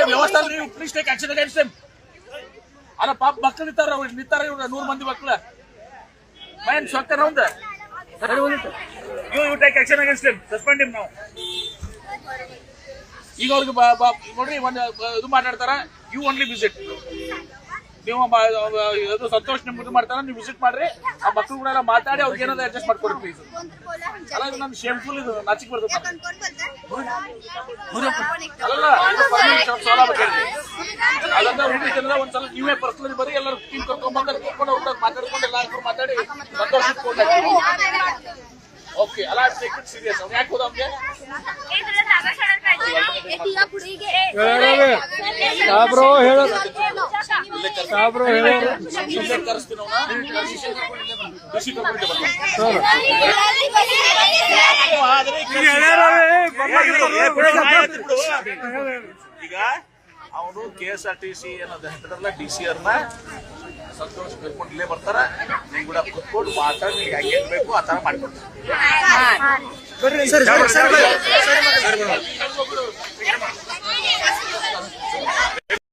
ವ್ಯವಸ್ಥೆ please take action against him. ಅಲ್ಲ ಪಾಪ ಮಕ್ಕಳು ನಿಂತಾರ ಇವ್ರ 100 ಮಂದಿ ಮಕ್ಕಳ ಮೈನ್ ಸೊಕ್ಕನ ಒಂದ you take action against him, suspend him ನಾವು. ಈಗ ಅವ್ರಿಗೆ ನೋಡ್ರಿ ಇದು ಮಾತಾಡ್ತಾರ, ಯು ಓನ್ಲಿ ವಿಸಿಟ್. ನೀವು ಸಂತೋಷ್ ನಿಮ್ಗೆ ಇದು ಮಾಡ್ತಾರ, ನೀವು ವಿಸಿಟ್ ಮಾಡ್ರಿ, ಆ ಮಕ್ಕಳು ಕೂಡ ಮಾತಾಡಿ ಅವ್ರಿಗೆ ಏನಾದ್ರು ಅಡ್ಜಸ್ಟ್ ಮಾಡ್ಕೊಡಿ ಪ್ಲೀಸ್. ಅಲ್ಲ ಇದು ನಮ್ಗೆ ಶೇಮ್ಫುಲ್, ಇದು ನಾಚಿಕ್ ಬರ್ತದೆ. ಅಲ್ಲ ಸಾಲ ಬೇಕಾದ್ರೆ ಅದಂತ ಹುಡುಗಿ ಜನರ ಒಂದ್ಸಲ ನೀವೇ ಪರ್ಸನಲಿ ಬರೀ ಎಲ್ಲರೂ ಟೀಮ್ ಕರ್ಕೊಂಡ್ಬಂದ್ರೆ ಕರ್ಕೊಂಡು ಹೋಗ್ತಾರೆ, ಮಾತಾಡ್ಕೊಂಡು ಎಲ್ಲರೂ ಮಾತಾಡಿ ಸಂತೋಷ ಇಟ್ಕೊಂಡು. ಓಕೆ ಅಲ್ಲ ಟೇಕ್ ಇಟ್ ಸೀರಿಯಸ್. ಅವ್ನು ಯಾಕೆ ಹೋದ ಅವ್ನಿಗೆ ಕರೆಸ್ತೀನಿ ಈಗ ಅವನು KSRTC ಏನದ ಹೆಸರಲ್ಲ DCR ನ ಸಂತೋಷ ಕರ್ಕೊಂಡು ಇಲ್ಲೇ ಬರ್ತಾರ, ನಿಮ್ ಕೂಡ ಕುತ್ಕೊಂಡು ಮಾತಾಡಿ ಹೆಂಗೆ ಬೇಕು ಆ ತರ ಮಾಡ್ಕೊಡ್ತಾರೆ.